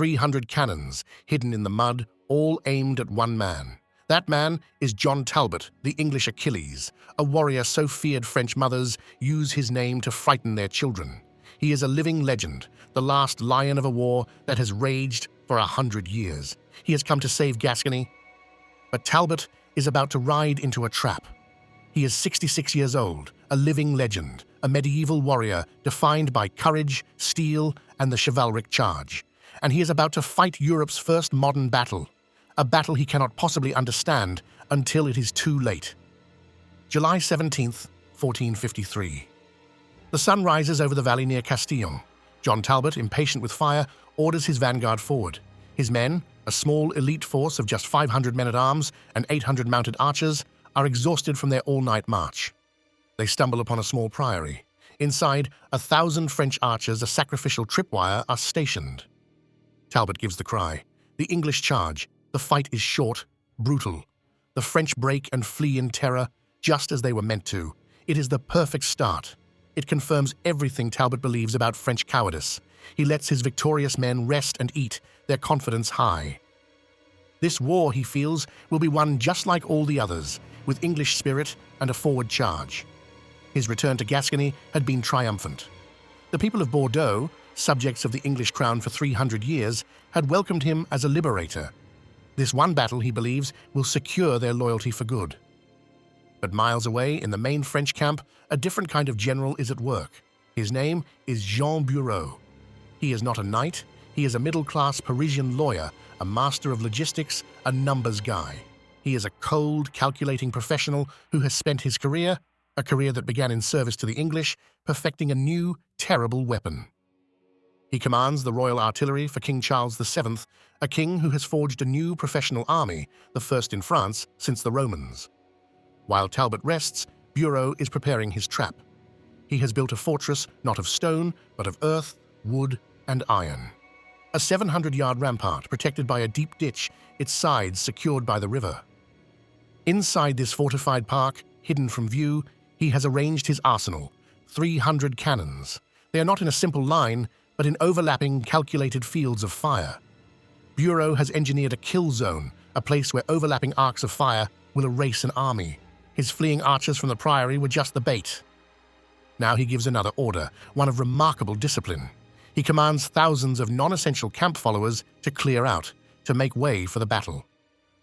300 cannons hidden in the mud, all aimed at one man. That man is John Talbot, the English Achilles, a warrior so feared French mothers use his name to frighten their children. He is a living legend, the last lion of a war that has raged for 100 years. He has come to save Gascony, but Talbot is about to ride into a trap. He is 66 years old, a living legend, a medieval warrior defined by courage, steel, and the chivalric charge. And he is about to fight Europe's first modern battle, a battle he cannot possibly understand until it is too late. July 17th, 1453. The sun rises over the valley near Castillon. John Talbot, impatient with fire, orders his vanguard forward. His men, a small elite force of just 500 men-at-arms and 800 mounted archers, are exhausted from their all-night march. They stumble upon a small priory. Inside, 1,000 French archers, a sacrificial tripwire, are stationed. Talbot gives the cry. The English charge. The fight is short, brutal. The French break and flee in terror, just as they were meant to. It is the perfect start. It confirms everything Talbot believes about French cowardice. He lets his victorious men rest and eat, their confidence high. This war, he feels, will be won just like all the others, with English spirit and a forward charge. His return to Gascony had been triumphant. The people of Bordeaux, subjects of the English crown for 300 years, had welcomed him as a liberator. This one battle, he believes, will secure their loyalty for good. But miles away, in the main French camp, a different kind of general is at work. His name is Jean Bureau. He is not a knight, he is a middle-class Parisian lawyer, a master of logistics, a numbers guy. He is a cold, calculating professional who has spent his career, a career that began in service to the English, perfecting a new, terrible weapon. He commands the Royal Artillery for King Charles VII, a king who has forged a new professional army, the first in France since the Romans. While Talbot rests, Bureau is preparing his trap. He has built a fortress not of stone, but of earth, wood, and iron. A 700-yard rampart protected by a deep ditch, its sides secured by the river. Inside this fortified park, hidden from view, he has arranged his arsenal, 300 cannons. They are not in a simple line, but in overlapping, calculated fields of fire. Bureau has engineered a kill zone, a place where overlapping arcs of fire will erase an army. His fleeing archers from the Priory were just the bait. Now he gives another order, one of remarkable discipline. He commands thousands of non-essential camp followers to clear out, to make way for the battle.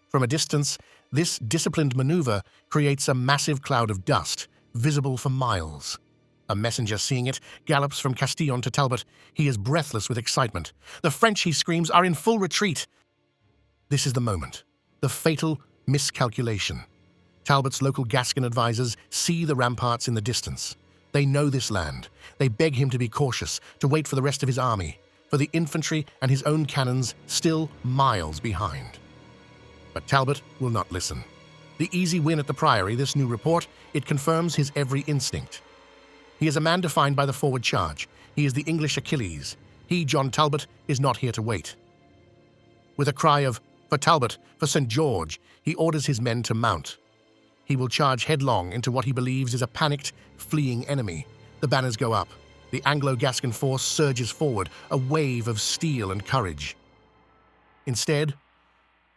From a distance, this disciplined maneuver creates a massive cloud of dust, visible for miles. A messenger, seeing it, gallops from Castillon to Talbot. He is breathless with excitement. The French, he screams, are in full retreat. This is the moment, the fatal miscalculation. Talbot's local Gascon advisors see the ramparts in the distance. They know this land. They beg him to be cautious, to wait for the rest of his army, for the infantry and his own cannons still miles behind. But Talbot will not listen. The easy win at the Priory, this new report, it confirms his every instinct. He is a man defined by the forward charge. He is the English Achilles. He, John Talbot, is not here to wait. With a cry of, "For Talbot, for St. George," he orders his men to mount. He will charge headlong into what he believes is a panicked, fleeing enemy. The banners go up. The Anglo-Gascon force surges forward, a wave of steel and courage. Instead,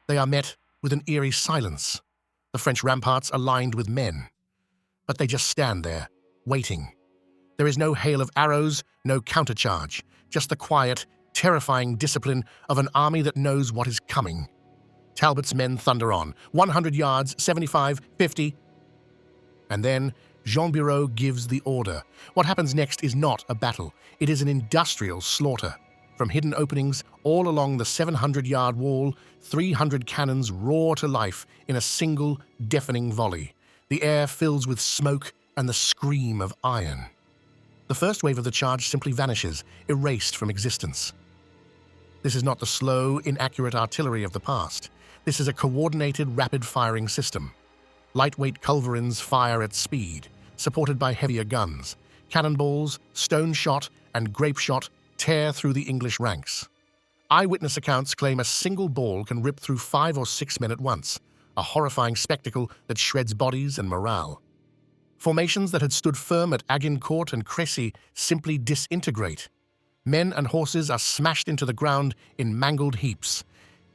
they are met with an eerie silence. The French ramparts are lined with men. But they just stand there, waiting. There is no hail of arrows, no countercharge, just the quiet, terrifying discipline of an army that knows what is coming. Talbot's men thunder on, 100 yards, 75, 50. And then Jean Bureau gives the order. What happens next is not a battle. It is an industrial slaughter. From hidden openings all along the 700-yard wall, 300 cannons roar to life in a single, deafening volley. The air fills with smoke and the scream of iron. The first wave of the charge simply vanishes, erased from existence. This is not the slow, inaccurate artillery of the past. This is a coordinated, rapid-firing system. Lightweight culverins fire at speed, supported by heavier guns. Cannonballs, stone shot, and grape shot tear through the English ranks. Eyewitness accounts claim a single ball can rip through 5 or 6 men at once, a horrifying spectacle that shreds bodies and morale. Formations that had stood firm at Agincourt and Crécy simply disintegrate. Men and horses are smashed into the ground in mangled heaps.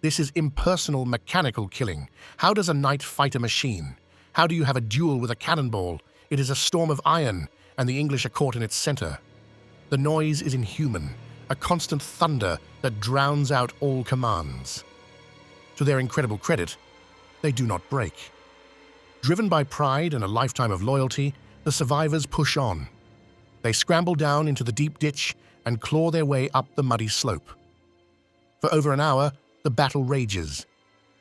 This is impersonal mechanical killing. How does a knight fight a machine? How do you have a duel with a cannonball? It is a storm of iron, and the English are caught in its center. The noise is inhuman, a constant thunder that drowns out all commands. To their incredible credit, they do not break. Driven by pride and a lifetime of loyalty, the survivors push on. They scramble down into the deep ditch and claw their way up the muddy slope. For over an hour, the battle rages.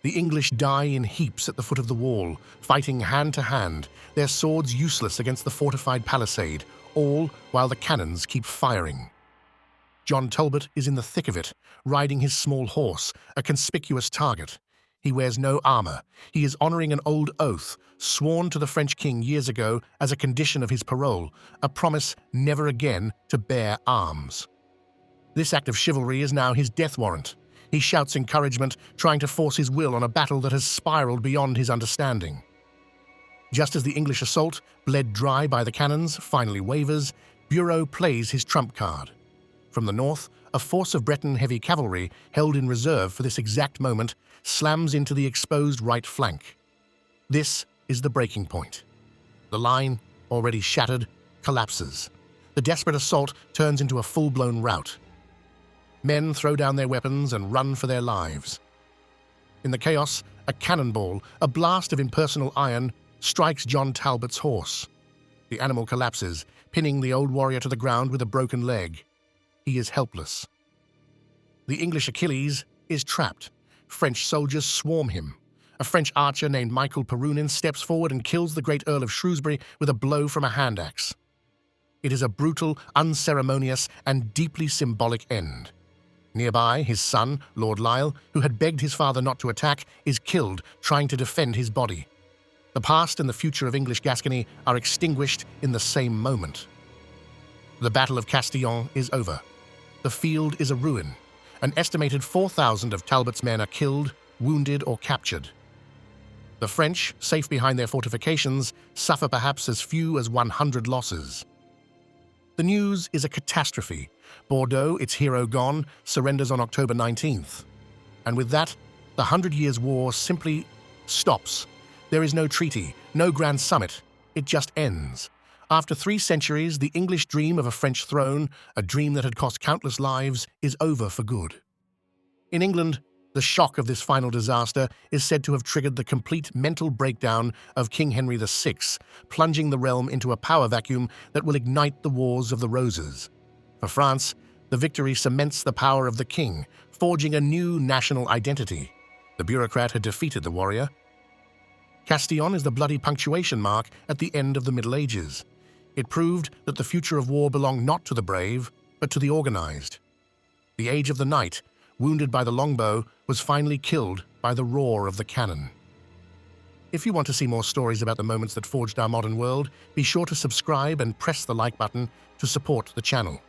The English die in heaps at the foot of the wall, fighting hand to hand, their swords useless against the fortified palisade, all while the cannons keep firing. John Talbot is in the thick of it, riding his small horse, a conspicuous target. He wears no armor. He is honoring an old oath, sworn to the French king years ago as a condition of his parole, a promise never again to bear arms. This act of chivalry is now his death warrant. He shouts encouragement, trying to force his will on a battle that has spiraled beyond his understanding. Just as the English assault, bled dry by the cannons, finally wavers, Bureau plays his trump card. From the north, a force of Breton heavy cavalry, held in reserve for this exact moment, slams into the exposed right flank. This is the breaking point. The line, already shattered, collapses. The desperate assault turns into a full-blown rout. Men throw down their weapons and run for their lives. In the chaos, a cannonball, a blast of impersonal iron, strikes John Talbot's horse. The animal collapses, pinning the old warrior to the ground with a broken leg. He is helpless. The English Achilles is trapped. French soldiers swarm him. A French archer named Michael Perunin steps forward and kills the great Earl of Shrewsbury with a blow from a hand axe. It is a brutal, unceremonious, and deeply symbolic end. Nearby, his son, Lord Lisle, who had begged his father not to attack, is killed trying to defend his body. The past and the future of English Gascony are extinguished in the same moment. The Battle of Castillon is over. The field is a ruin. An estimated 4,000 of Talbot's men are killed, wounded, or captured. The French, safe behind their fortifications, suffer perhaps as few as 100 losses. The news is a catastrophe. Bordeaux, its hero gone, surrenders on October 19th. And with that, the 100 Years' War simply stops. There is no treaty, no grand summit. It just ends. After 3 centuries, the English dream of a French throne, a dream that had cost countless lives, is over for good. In England, the shock of this final disaster is said to have triggered the complete mental breakdown of King Henry VI, plunging the realm into a power vacuum that will ignite the Wars of the Roses. For France, the victory cements the power of the king, forging a new national identity. The bureaucrat had defeated the warrior. Castillon is the bloody punctuation mark at the end of the Middle Ages. It proved that the future of war belonged not to the brave, but to the organized. The age of the knight, wounded by the longbow, was finally killed by the roar of the cannon. If you want to see more stories about the moments that forged our modern world, be sure to subscribe and press the like button to support the channel.